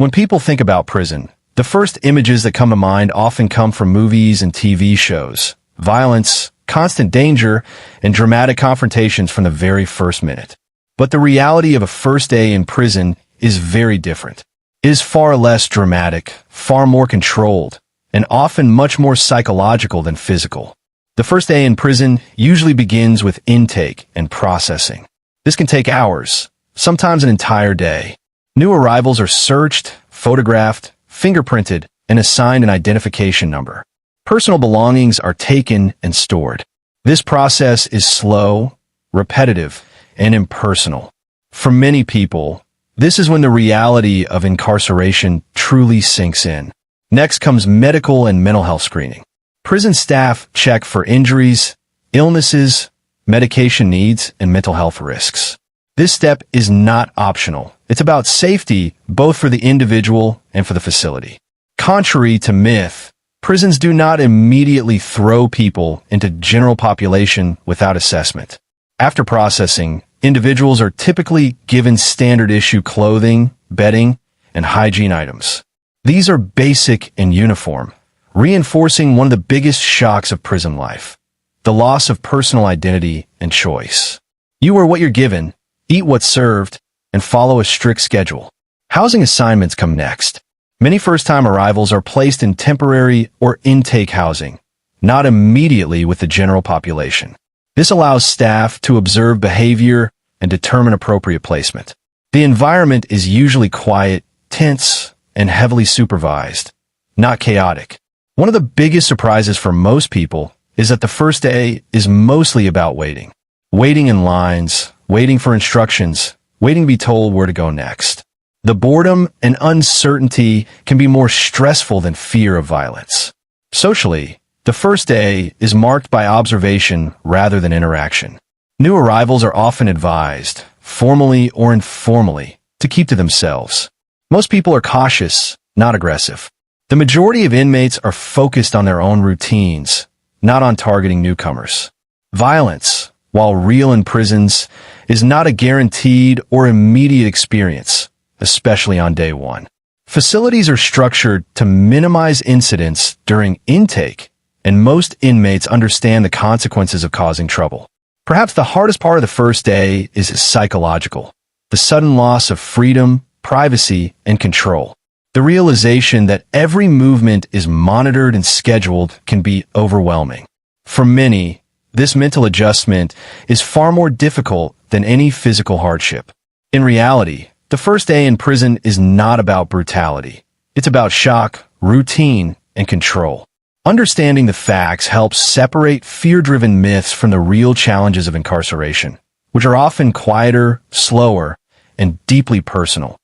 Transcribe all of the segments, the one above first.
When people think about prison, the first images that come to mind often come from movies and TV shows. Violence, constant danger, and dramatic confrontations from the very first minute. But the reality of a first day in prison is very different. It is far less dramatic, far more controlled, and often much more psychological than physical. The first day in prison usually begins with intake and processing. This can take hours, sometimes an entire day. New arrivals are searched, photographed, fingerprinted, and assigned an identification number. Personal belongings are taken and stored. This process is slow, repetitive, and impersonal. For many people, this is when the reality of incarceration truly sinks in. Next comes medical and mental health screening. Prison staff check for injuries, illnesses, medication needs, and mental health risks. This step is not optional. It's about safety, both for the individual and for the facility. Contrary to myth, prisons do not immediately throw people into general population without assessment. After processing, individuals are typically given standard issue clothing, bedding, and hygiene items. These are basic and uniform, reinforcing one of the biggest shocks of prison life, the loss of personal identity and choice. You are what you're given, eat what's served, and follow a strict schedule. Housing assignments come next. Many first-time arrivals are placed in temporary or intake housing, not immediately with the general population. This allows staff to observe behavior and determine appropriate placement. The environment is usually quiet, tense, and heavily supervised, not chaotic. One of the biggest surprises for most people is that the first day is mostly about waiting. Waiting in lines, waiting for instructions, waiting to be told where to go next. The boredom and uncertainty can be more stressful than fear of violence. Socially, the first day is marked by observation rather than interaction. New arrivals are often advised, formally or informally, to keep to themselves. Most people are cautious, not aggressive. The majority of inmates are focused on their own routines, not on targeting newcomers. Violence, while real in prisons, is not a guaranteed or immediate experience, especially on day one. Facilities are structured to minimize incidents during intake, and most inmates understand the consequences of causing trouble. Perhaps the hardest part of the first day is psychological, the sudden loss of freedom, privacy, and control. The realization that every movement is monitored and scheduled can be overwhelming. For many, this mental adjustment is far more difficult than any physical hardship. In reality, the first day in prison is not about brutality. It's about shock, routine, and control. Understanding the facts helps separate fear-driven myths from the real challenges of incarceration, which are often quieter, slower, and deeply personal.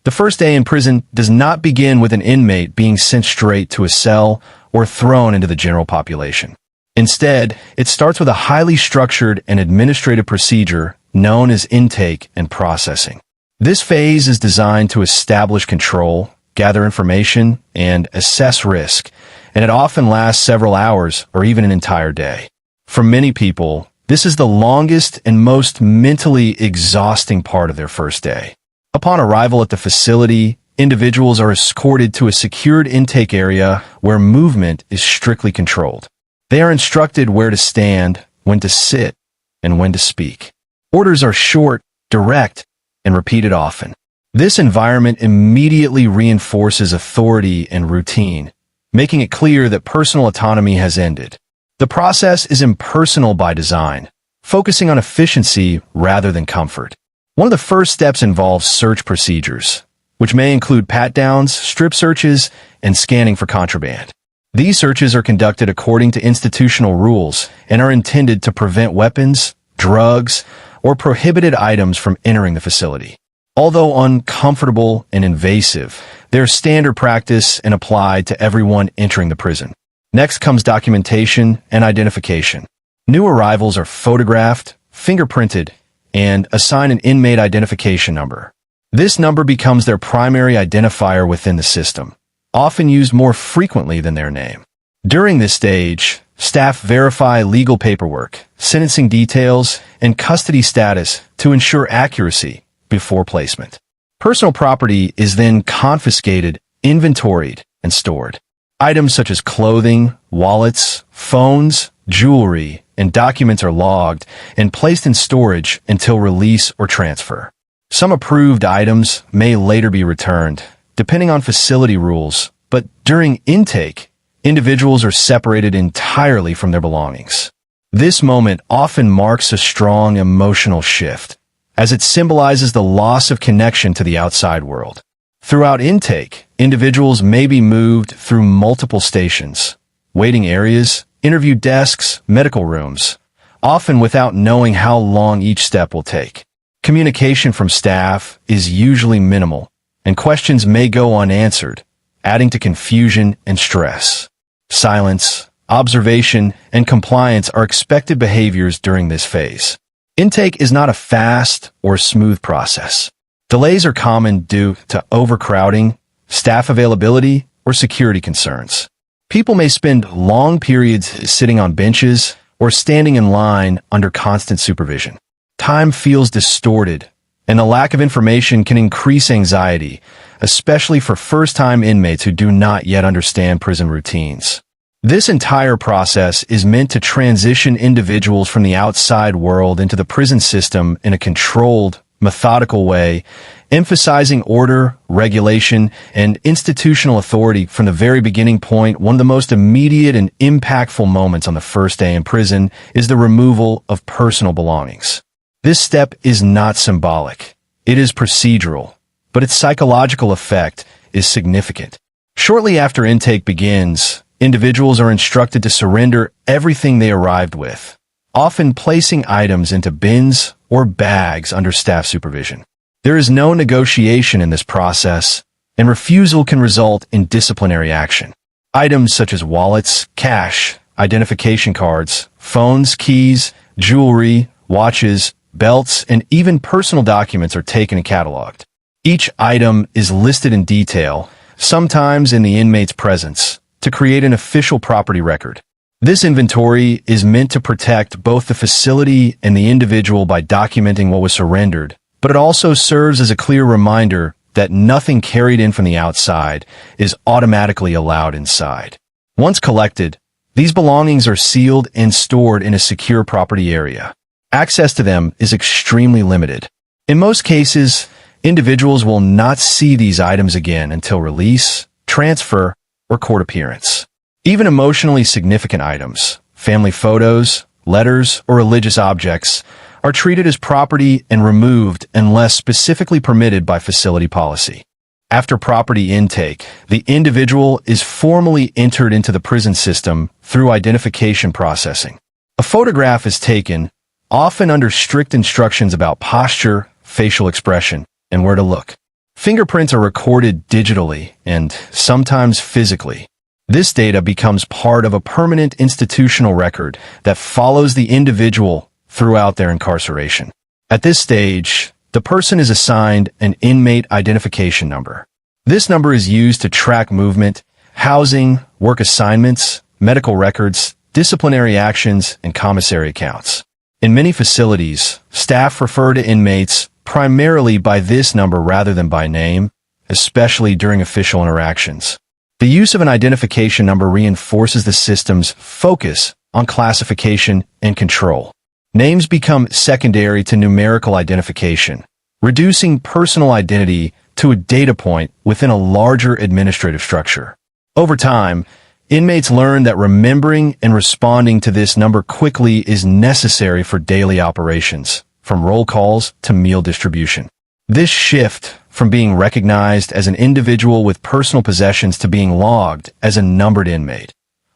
The first day in prison does not begin with an inmate being sent straight to a cell or thrown into the general population. Instead, it starts with a highly structured and administrative procedure known as intake and processing. This phase is designed to establish control, gather information, and assess risk, and it often lasts several hours or even an entire day. For many people, this is the longest and most mentally exhausting part of their first day. Upon arrival at the facility, individuals are escorted to a secured intake area where movement is strictly controlled. They are instructed where to stand, when to sit, and when to speak. Orders are short, direct, and repeated often. This environment immediately reinforces authority and routine, making it clear that personal autonomy has ended. The process is impersonal by design, focusing on efficiency rather than comfort. One of the first steps involves search procedures, which may include pat-downs, strip searches, and scanning for contraband. These searches are conducted according to institutional rules and are intended to prevent weapons, drugs, or prohibited items from entering the facility. Although uncomfortable and invasive, they're standard practice and applied to everyone entering the prison. Next comes documentation and identification. New arrivals are photographed, fingerprinted, and assigned an inmate identification number. This number becomes their primary identifier within the system, often used more frequently than their name. During this stage, staff verify legal paperwork, sentencing details, and custody status to ensure accuracy before placement. Personal property is then confiscated, inventoried, and stored. Items such as clothing, wallets, phones, jewelry, and documents are logged and placed in storage until release or transfer. Some approved items may later be returned, depending on facility rules, but during intake, individuals are separated entirely from their belongings. This moment often marks a strong emotional shift, as it symbolizes the loss of connection to the outside world. Throughout intake, individuals may be moved through multiple stations, waiting areas, interview desks, medical rooms, often without knowing how long each step will take. Communication from staff is usually minimal, and questions may go unanswered, adding to confusion and stress. Silence, observation, and compliance are expected behaviors during this phase. Intake is not a fast or smooth process. Delays are common due to overcrowding, staff availability, or security concerns. People may spend long periods sitting on benches or standing in line under constant supervision. Time feels distorted, and the lack of information can increase anxiety, especially for first-time inmates who do not yet understand prison routines. This entire process is meant to transition individuals from the outside world into the prison system in a controlled, methodical way, emphasizing order, regulation, and institutional authority from the very beginning point. One of the most immediate and impactful moments on the first day in prison is the removal of personal belongings. This step is not symbolic. It is procedural, but its psychological effect is significant. Shortly after intake begins, individuals are instructed to surrender everything they arrived with, often placing items into bins or bags under staff supervision. There is no negotiation in this process, and refusal can result in disciplinary action. Items such as wallets, cash, identification cards, phones, keys, jewelry, watches, belts, and even personal documents are taken and cataloged. Each item is listed in detail, sometimes in the inmate's presence, to create an official property record. This inventory is meant to protect both the facility and the individual by documenting what was surrendered, but it also serves as a clear reminder that nothing carried in from the outside is automatically allowed inside. Once collected, these belongings are sealed and stored in a secure property area. Access to them is extremely limited. In most cases, individuals will not see these items again until release, transfer, or court appearance. Even emotionally significant items, family photos, letters, or religious objects, are treated as property and removed unless specifically permitted by facility policy. After property intake, the individual is formally entered into the prison system through identification processing. A photograph is taken, often under strict instructions about posture, facial expression, and where to look. Fingerprints are recorded digitally and sometimes physically. This data becomes part of a permanent institutional record that follows the individual throughout their incarceration. At this stage, the person is assigned an inmate identification number. This number is used to track movement, housing, work assignments, medical records, disciplinary actions, and commissary accounts. In many facilities, staff refer to inmates primarily by this number rather than by name, especially during official interactions. The use of an identification number reinforces the system's focus on classification and control. Names become secondary to numerical identification, reducing personal identity to a data point within a larger administrative structure. Over time, inmates learn that remembering and responding to this number quickly is necessary for daily operations, from roll calls to meal distribution. This shift from being recognized as an individual with personal possessions to being logged as a numbered inmate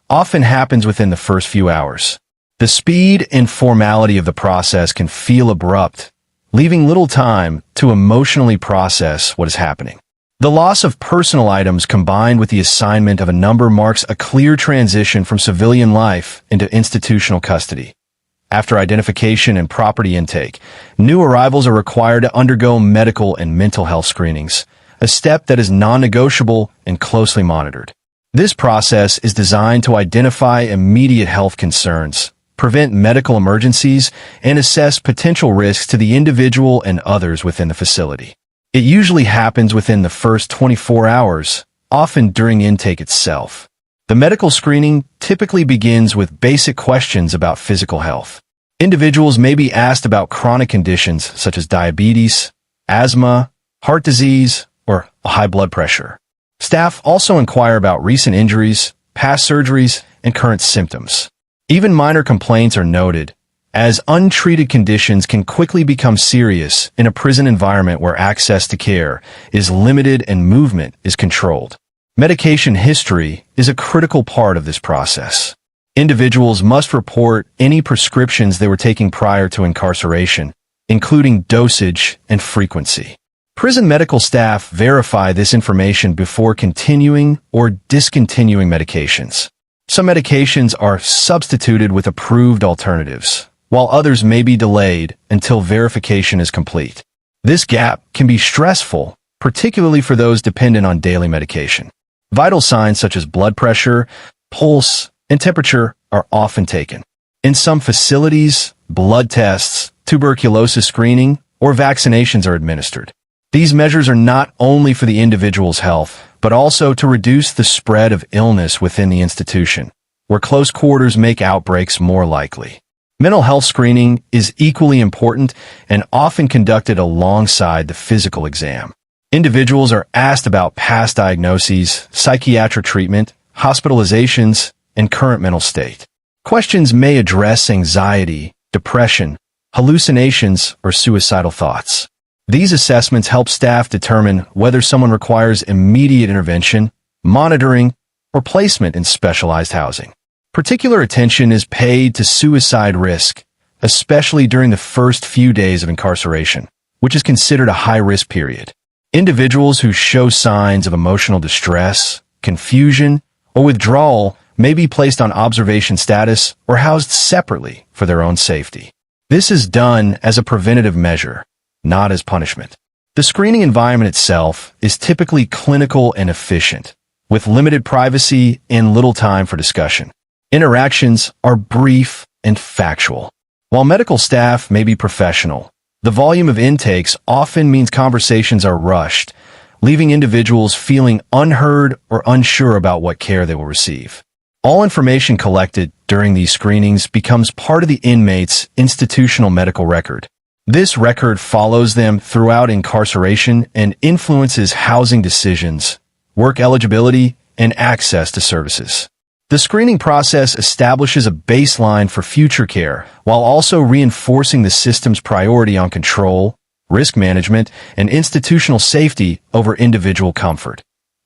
often happens within the first few hours. The speed and formality of the process can feel abrupt, leaving little time to emotionally process what is happening. The loss of personal items combined with the assignment of a number marks a clear transition from civilian life into institutional custody. After identification and property intake, new arrivals are required to undergo medical and mental health screenings, a step that is non-negotiable and closely monitored. This process is designed to identify immediate health concerns, prevent medical emergencies, and assess potential risks to the individual and others within the facility. It usually happens within the first 24 hours, often during intake itself. The medical screening typically begins with basic questions about physical health. Individuals may be asked about chronic conditions such as diabetes, asthma, heart disease, or high blood pressure. Staff also inquire about recent injuries, past surgeries, and current symptoms. Even minor complaints are noted, as untreated conditions can quickly become serious in a prison environment where access to care is limited and movement is controlled. Medication history is a critical part of this process. Individuals must report any prescriptions they were taking prior to incarceration, including dosage and frequency. Prison medical staff verify this information before continuing or discontinuing medications. Some medications are substituted with approved alternatives, while others may be delayed until verification is complete. This gap can be stressful, particularly for those dependent on daily medication. Vital signs such as blood pressure, pulse, and temperature are often taken. In some facilities, blood tests, tuberculosis screening, or vaccinations are administered. These measures are not only for the individual's health, but also to reduce the spread of illness within the institution, where close quarters make outbreaks more likely. Mental health screening is equally important and often conducted alongside the physical exam. Individuals are asked about past diagnoses, psychiatric treatment, hospitalizations, and current mental state. Questions may address anxiety, depression, hallucinations, or suicidal thoughts. These assessments help staff determine whether someone requires immediate intervention, monitoring, or placement in specialized housing. Particular attention is paid to suicide risk, especially during the first few days of incarceration, which is considered a high-risk period. Individuals who show signs of emotional distress, confusion, or withdrawal may be placed on observation status or housed separately for their own safety. This is done as a preventative measure, not as punishment. The screening environment itself is typically clinical and efficient, with limited privacy and little time for discussion. Interactions are brief and factual. While medical staff may be professional, the volume of intakes often means conversations are rushed, leaving individuals feeling unheard or unsure about what care they will receive. All information collected during these screenings becomes part of the inmate's institutional medical record. This record follows them throughout incarceration and influences housing decisions, work eligibility, and access to services. The screening process establishes a baseline for future care while also reinforcing the system's priority on control, risk management, and institutional safety over individual comfort.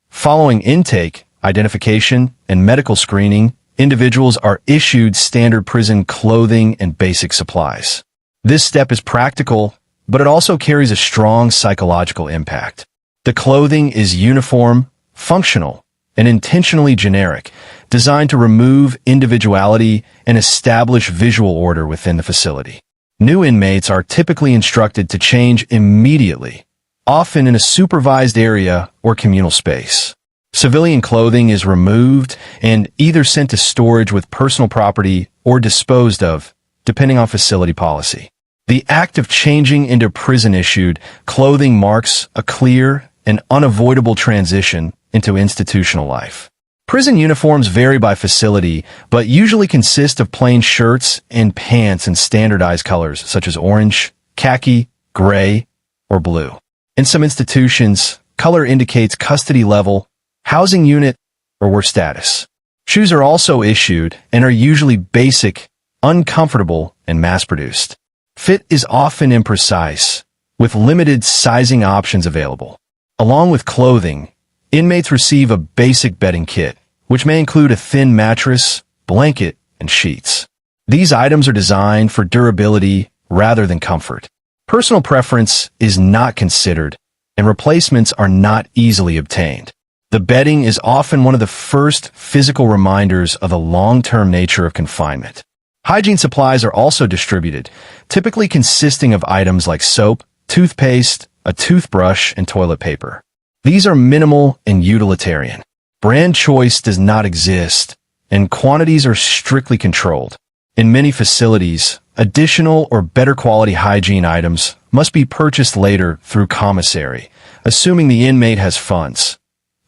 Following intake, identification, and medical screening, individuals are issued standard prison clothing and basic supplies. This step is practical, but it also carries a strong psychological impact. The clothing is uniform, functional, and intentionally generic, designed to remove individuality and establish visual order within the facility. New inmates are typically instructed to change immediately, often in a supervised area or communal space. Civilian clothing is removed and either sent to storage with personal property or disposed of, depending on facility policy. The act of changing into prison-issued clothing marks a clear and unavoidable transition into institutional life. Prison uniforms vary by facility, but usually consist of plain shirts and pants in standardized colors such as orange, khaki, gray, or blue. In some institutions, color indicates custody level, housing unit, or worse status. Shoes are also issued and are usually basic, uncomfortable, and mass-produced. Fit is often imprecise, with limited sizing options available. Along with clothing, inmates receive a basic bedding kit, which may include a thin mattress, blanket, and sheets. These items are designed for durability rather than comfort. Personal preference is not considered, and replacements are not easily obtained. The bedding is often one of the first physical reminders of the long-term nature of confinement. Hygiene supplies are also distributed, typically consisting of items like soap, toothpaste, a toothbrush, and toilet paper. These are minimal and utilitarian. Brand choice does not exist, and quantities are strictly controlled. In many facilities, additional or better quality hygiene items must be purchased later through commissary, assuming the inmate has funds.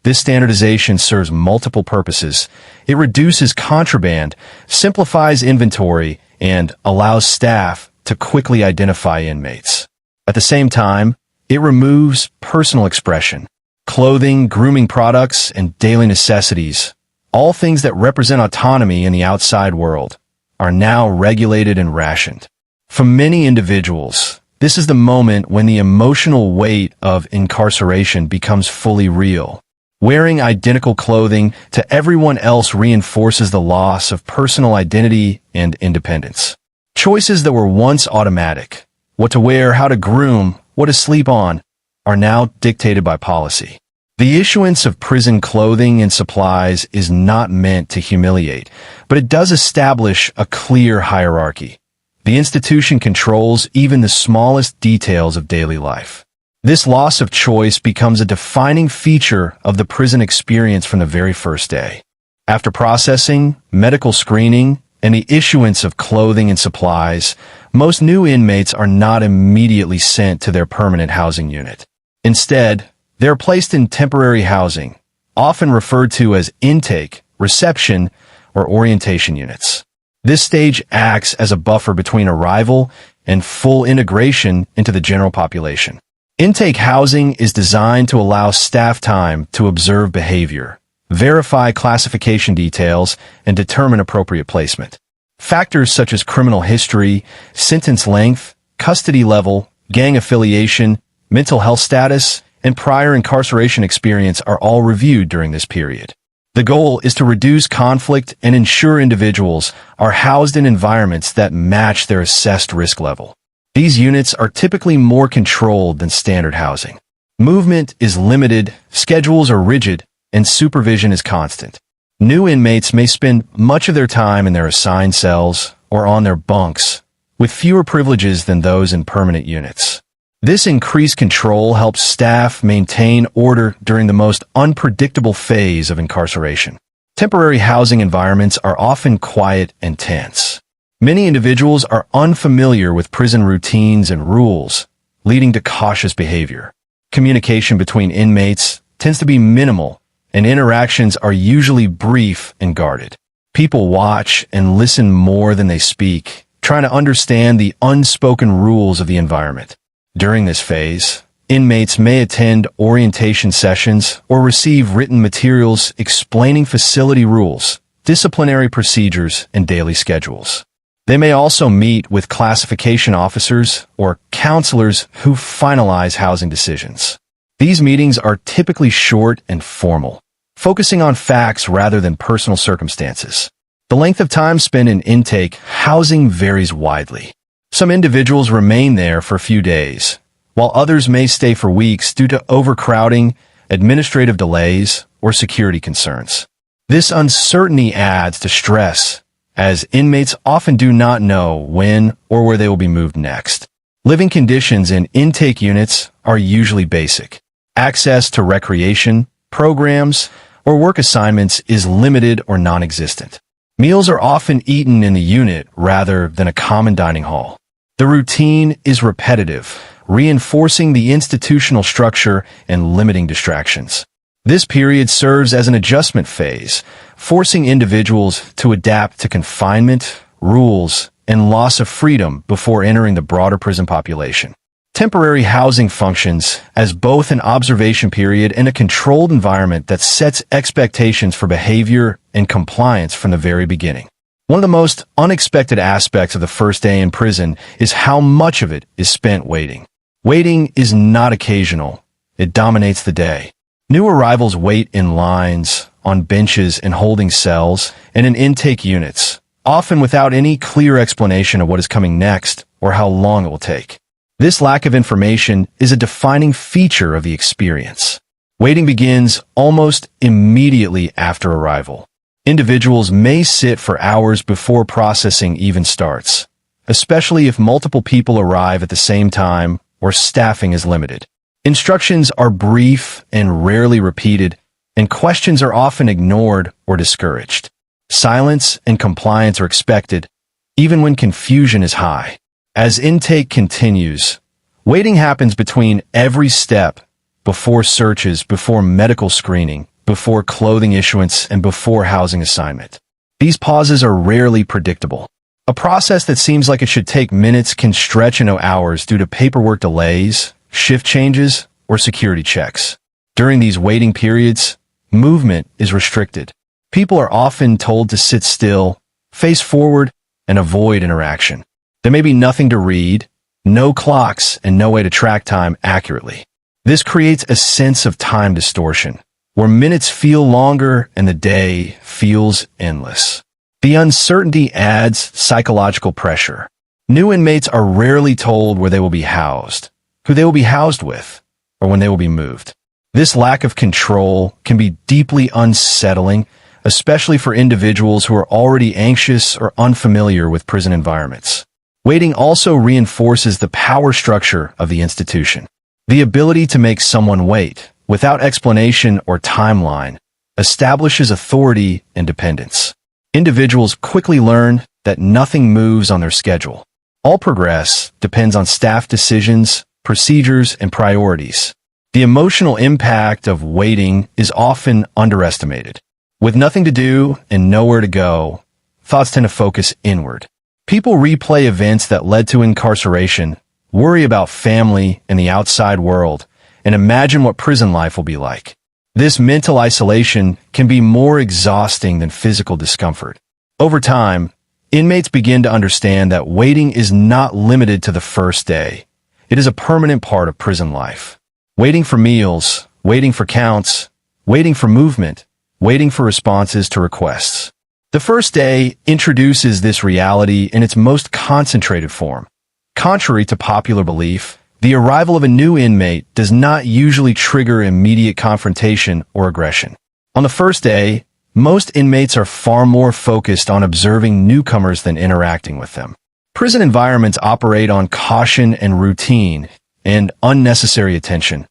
This standardization serves multiple purposes. It reduces contraband, simplifies inventory, and allows staff to quickly identify inmates. At the same time, it removes personal expression. Clothing, grooming products, and daily necessities, all things that represent autonomy in the outside world, are now regulated and rationed. For many individuals, this is the moment when the emotional weight of incarceration becomes fully real. Wearing identical clothing to everyone else reinforces the loss of personal identity and independence. Choices that were once automatic, what to wear, how to groom, what to sleep on, are now dictated by policy. The issuance of prison clothing and supplies is not meant to humiliate, but it does establish a clear hierarchy. The institution controls even the smallest details of daily life. This loss of choice becomes a defining feature of the prison experience from the very first day. After processing, medical screening, and the issuance of clothing and supplies, most new inmates are not immediately sent to their permanent housing unit. Instead, they are placed in temporary housing, often referred to as intake, reception, or orientation units. This stage acts as a buffer between arrival and full integration into the general population. Intake housing is designed to allow staff time to observe behavior, verify classification details, and determine appropriate placement. Factors such as criminal history, sentence length, custody level, gang affiliation, mental health status, and prior incarceration experience are all reviewed during this period. The goal is to reduce conflict and ensure individuals are housed in environments that match their assessed risk level. These units are typically more controlled than standard housing. Movement is limited, schedules are rigid, and supervision is constant. New inmates may spend much of their time in their assigned cells or on their bunks, with fewer privileges than those in permanent units. This increased control helps staff maintain order during the most unpredictable phase of incarceration. Temporary housing environments are often quiet and tense. Many individuals are unfamiliar with prison routines and rules, leading to cautious behavior. Communication between inmates tends to be minimal, and interactions are usually brief and guarded. People watch and listen more than they speak, trying to understand the unspoken rules of the environment. During this phase, inmates may attend orientation sessions or receive written materials explaining facility rules, disciplinary procedures, and daily schedules. They may also meet with classification officers or counselors who finalize housing decisions. These meetings are typically short and formal, focusing on facts rather than personal circumstances. The length of time spent in intake housing varies widely. Some individuals remain there for a few days, while others may stay for weeks due to overcrowding, administrative delays, or security concerns. This uncertainty adds to stress, as inmates often do not know when or where they will be moved next. Living conditions in intake units are usually basic. Access to recreation, programs, or work assignments is limited or non-existent. Meals are often eaten in the unit rather than a common dining hall. The routine is repetitive, reinforcing the institutional structure and limiting distractions. This period serves as an adjustment phase, forcing individuals to adapt to confinement, rules, and loss of freedom before entering the broader prison population. Temporary housing functions as both an observation period and a controlled environment that sets expectations for behavior and compliance from the very beginning. One of the most unexpected aspects of the first day in prison is how much of it is spent waiting. Waiting is not occasional. It dominates the day. New arrivals wait in lines, on benches and holding cells, and in intake units, often without any clear explanation of what is coming next or how long it will take. This lack of information is a defining feature of the experience. Waiting begins almost immediately after arrival. Individuals may sit for hours before processing even starts, especially if multiple people arrive at the same time or staffing is limited. Instructions are brief and rarely repeated, and questions are often ignored or discouraged. Silence and compliance are expected, even when confusion is high. As intake continues, waiting happens between every step, before searches, before medical screening, before clothing issuance, and before housing assignment. These pauses are rarely predictable. A process that seems like it should take minutes can stretch into hours due to paperwork delays, shift changes, or security checks. During these waiting periods, movement is restricted. People are often told to sit still, face forward, and avoid interaction. There may be nothing to read, no clocks, and no way to track time accurately. This creates a sense of time distortion, where minutes feel longer and the day feels endless. The uncertainty adds psychological pressure. New inmates are rarely told where they will be housed, who they will be housed with, or when they will be moved. This lack of control can be deeply unsettling, especially for individuals who are already anxious or unfamiliar with prison environments. Waiting also reinforces the power structure of the institution. The ability to make someone wait, without explanation or timeline, establishes authority and dependence. Individuals quickly learn that nothing moves on their schedule. All progress depends on staff decisions, procedures, and priorities. The emotional impact of waiting is often underestimated. With nothing to do and nowhere to go, thoughts tend to focus inward. People replay events that led to incarceration, worry about family and the outside world, and imagine what prison life will be like. This mental isolation can be more exhausting than physical discomfort. Over time, inmates begin to understand that waiting is not limited to the first day. It is a permanent part of prison life. Waiting for meals, waiting for counts, waiting for movement, waiting for responses to requests. The first day introduces this reality in its most concentrated form. Contrary to popular belief, the arrival of a new inmate does not usually trigger immediate confrontation or aggression. On the first day, most inmates are far more focused on observing newcomers than interacting with them. Prison environments operate on caution and routine, and unnecessary attention,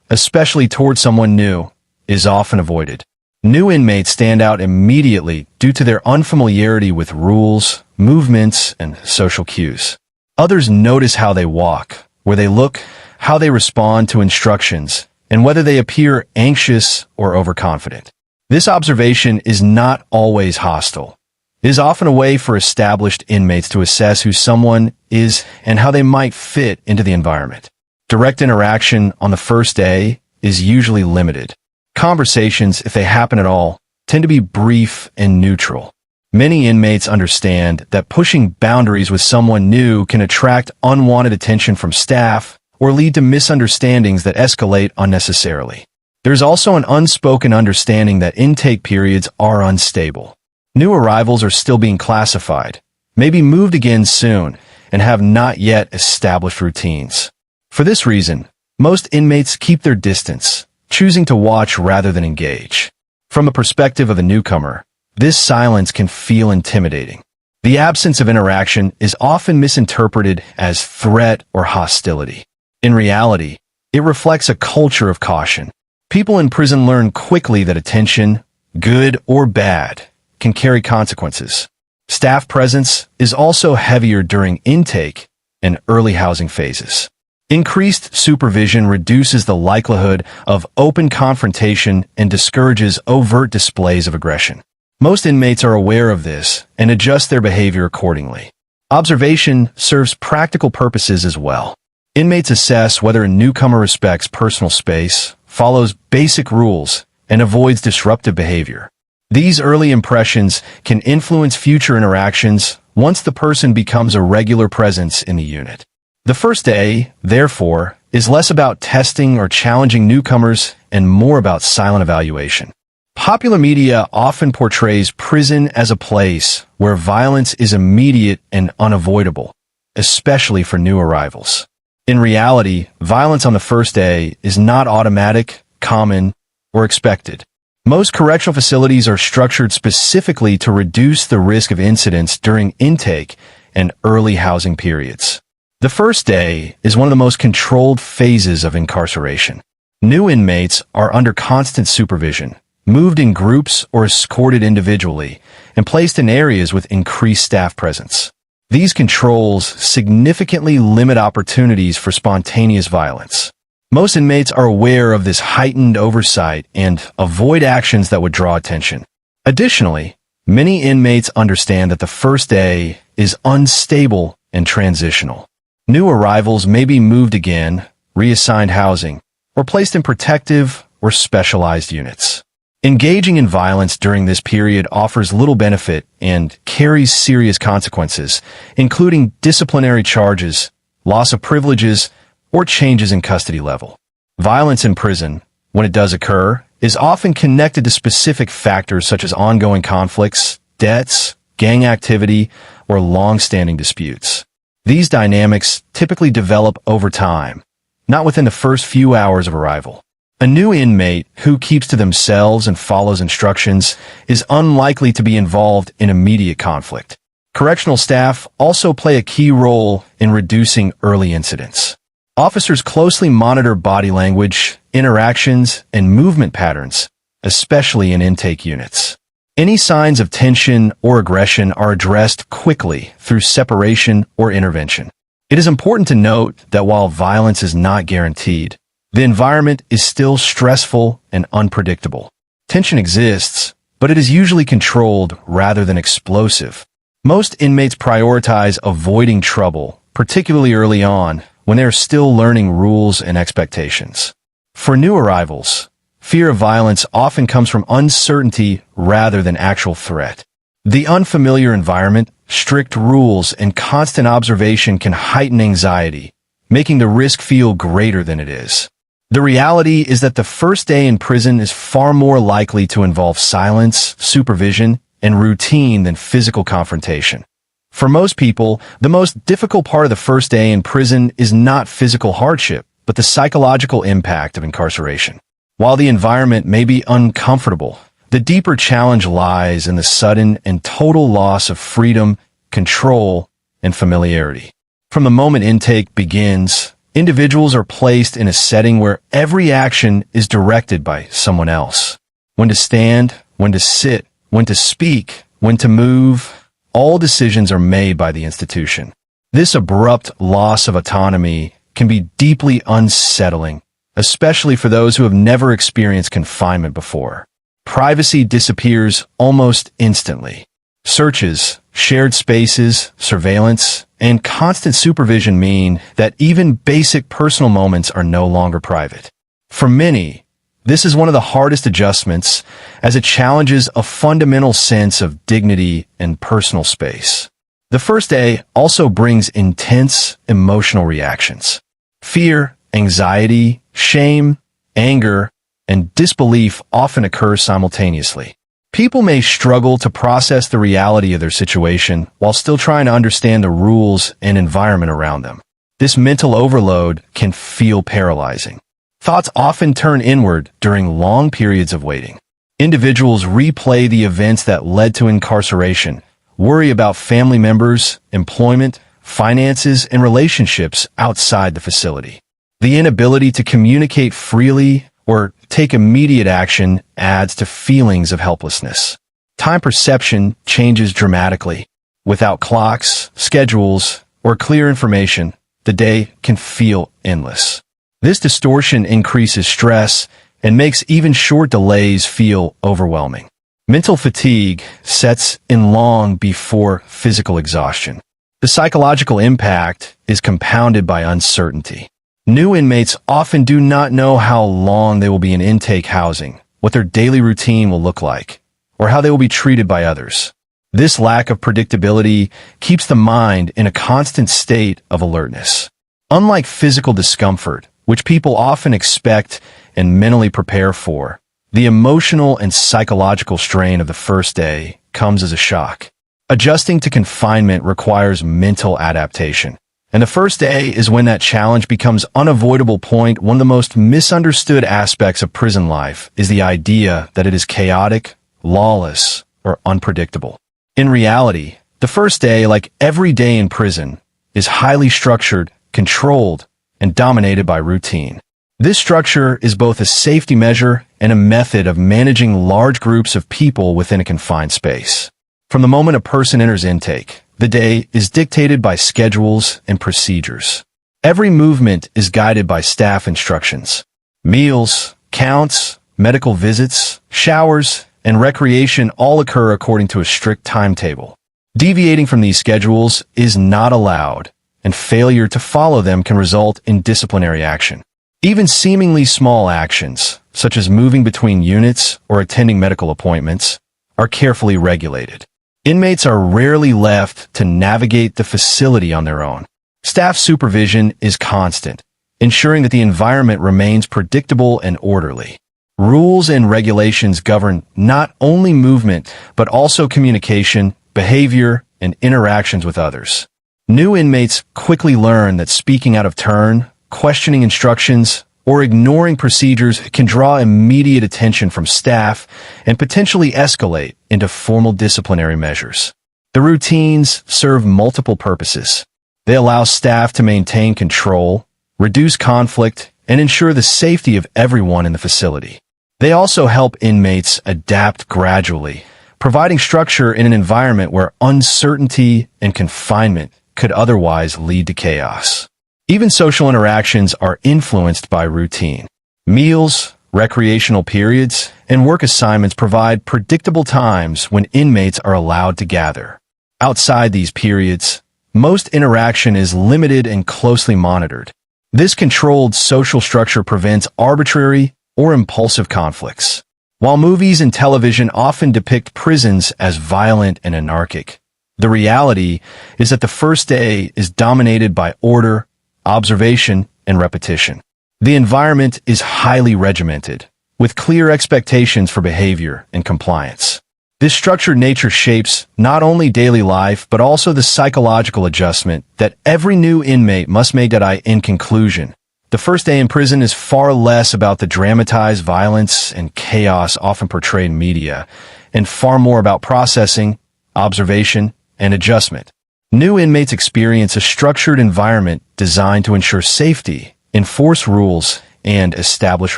especially toward someone new, is often avoided. New inmates stand out immediately due to their unfamiliarity with rules, movements, and social cues. Others notice how they walk, where they look, how they respond to instructions, and whether they appear anxious or overconfident. This observation is not always hostile. It is often a way for established inmates to assess who someone is and how they might fit into the environment. Direct interaction on the first day is usually limited. Conversations, if they happen at all, tend to be brief and neutral. Many inmates understand that pushing boundaries with someone new can attract unwanted attention from staff or lead to misunderstandings that escalate unnecessarily. There's also an unspoken understanding that intake periods are unstable. New arrivals are still being classified, may be moved again soon, and have not yet established routines. For this reason, most inmates keep their distance, choosing to watch rather than engage. From the perspective of the newcomer, this silence can feel intimidating. The absence of interaction is often misinterpreted as threat or hostility. In reality, it reflects a culture of caution. People in prison learn quickly that attention, good or bad, can carry consequences. Staff presence is also heavier during intake and early housing phases. Increased supervision reduces the likelihood of open confrontation and discourages overt displays of aggression. Most inmates are aware of this and adjust their behavior accordingly. Observation serves practical purposes as well. Inmates assess whether a newcomer respects personal space, follows basic rules, and avoids disruptive behavior. These early impressions can influence future interactions once the person becomes a regular presence in the unit. The first day, therefore, is less about testing or challenging newcomers and more about silent evaluation. Popular media often portrays prison as a place where violence is immediate and unavoidable, especially for new arrivals. In reality, violence on the first day is not automatic, common, or expected. Most correctional facilities are structured specifically to reduce the risk of incidents during intake and early housing periods. The first day is one of the most controlled phases of incarceration. New inmates are under constant supervision, moved in groups or escorted individually, and placed in areas with increased staff presence. These controls significantly limit opportunities for spontaneous violence. Most inmates are aware of this heightened oversight and avoid actions that would draw attention. Additionally, many inmates understand that the first day is unstable and transitional. New arrivals may be moved again, reassigned housing, or placed in protective or specialized units. Engaging in violence during this period offers little benefit and carries serious consequences, including disciplinary charges, loss of privileges, or changes in custody level. Violence in prison, when it does occur, is often connected to specific factors such as ongoing conflicts, debts, gang activity, or long-standing disputes. These dynamics typically develop over time, not within the first few hours of arrival. A new inmate who keeps to themselves and follows instructions is unlikely to be involved in immediate conflict. Correctional staff also play a key role in reducing early incidents. Officers closely monitor body language, interactions, and movement patterns, especially in intake units. Any signs of tension or aggression are addressed quickly through separation or intervention. It is important to note that while violence is not guaranteed, the environment is still stressful and unpredictable. Tension exists, but it is usually controlled rather than explosive. Most inmates prioritize avoiding trouble, particularly early on, when they are still learning rules and expectations. For new arrivals, fear of violence often comes from uncertainty rather than actual threat. The unfamiliar environment, strict rules, and constant observation can heighten anxiety, making the risk feel greater than it is. The reality is that the first day in prison is far more likely to involve silence, supervision, and routine than physical confrontation. For most people, the most difficult part of the first day in prison is not physical hardship, but the psychological impact of incarceration. While the environment may be uncomfortable, the deeper challenge lies in the sudden and total loss of freedom, control, and familiarity. From the moment intake begins, individuals are placed in a setting where every action is directed by someone else. When to stand, when to sit, when to speak, when to move, all decisions are made by the institution. This abrupt loss of autonomy can be deeply unsettling, especially for those who have never experienced confinement before. Privacy disappears almost instantly. Searches, shared spaces, surveillance, and constant supervision mean that even basic personal moments are no longer private. For many, this is one of the hardest adjustments, as it challenges a fundamental sense of dignity and personal space. The first day also brings intense emotional reactions. Fear, anxiety, shame, anger, and disbelief often occur simultaneously. People may struggle to process the reality of their situation while still trying to understand the rules and environment around them. This mental overload can feel paralyzing. Thoughts often turn inward during long periods of waiting. Individuals replay the events that led to incarceration, worry about family members, employment, finances, and relationships outside the facility. The inability to communicate freely or take immediate action adds to feelings of helplessness. Time perception changes dramatically. Without clocks, schedules, or clear information, the day can feel endless. This distortion increases stress and makes even short delays feel overwhelming. Mental fatigue sets in long before physical exhaustion. The psychological impact is compounded by uncertainty. New inmates often do not know how long they will be in intake housing, what their daily routine will look like, or how they will be treated by others. This lack of predictability keeps the mind in a constant state of alertness. Unlike physical discomfort, which people often expect and mentally prepare for, the emotional and psychological strain of the first day comes as a shock. Adjusting to confinement requires mental adaptation, and the first day is when that challenge becomes unavoidable. One of the most misunderstood aspects of prison life is the idea that it is chaotic, lawless, or unpredictable. In reality, the first day, like every day in prison, is highly structured, controlled, and dominated by routine. This structure is both a safety measure and a method of managing large groups of people within a confined space. From the moment a person enters intake, the day is dictated by schedules and procedures. Every movement is guided by staff instructions. Meals, counts, medical visits, showers, and recreation all occur according to a strict timetable. Deviating from these schedules is not allowed, and failure to follow them can result in disciplinary action. Even seemingly small actions, such as moving between units or attending medical appointments, are carefully regulated. Inmates are rarely left to navigate the facility on their own. Staff supervision is constant, ensuring that the environment remains predictable and orderly. Rules and regulations govern not only movement, but also communication, behavior, and interactions with others. New inmates quickly learn that speaking out of turn, questioning instructions, or ignoring procedures can draw immediate attention from staff and potentially escalate into formal disciplinary measures. The routines serve multiple purposes. They allow staff to maintain control, reduce conflict, and ensure the safety of everyone in the facility. They also help inmates adapt gradually, providing structure in an environment where uncertainty and confinement could otherwise lead to chaos. Even social interactions are influenced by routine. Meals, recreational periods, and work assignments provide predictable times when inmates are allowed to gather. Outside these periods, most interaction is limited and closely monitored. This controlled social structure prevents arbitrary or impulsive conflicts. While movies and television often depict prisons as violent and anarchic, the reality is that the first day is dominated by order, observation, and repetition. The environment is highly regimented, with clear expectations for behavior and compliance. This structured nature shapes not only daily life, but also the psychological adjustment that every new inmate must make. In conclusion, the first day in prison is far less about the dramatized violence and chaos often portrayed in media, and far more about processing, observation, and adjustment. New inmates experience a structured environment designed to ensure safety, enforce rules, and establish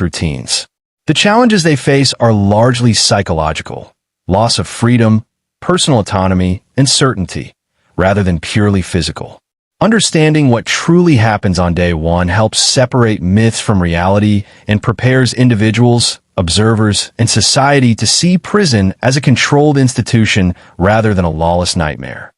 routines. The challenges they face are largely psychological: loss of freedom, personal autonomy, and certainty, rather than purely physical. Understanding what truly happens on day one helps separate myths from reality and prepares individuals, observers, and society to see prison as a controlled institution rather than a lawless nightmare.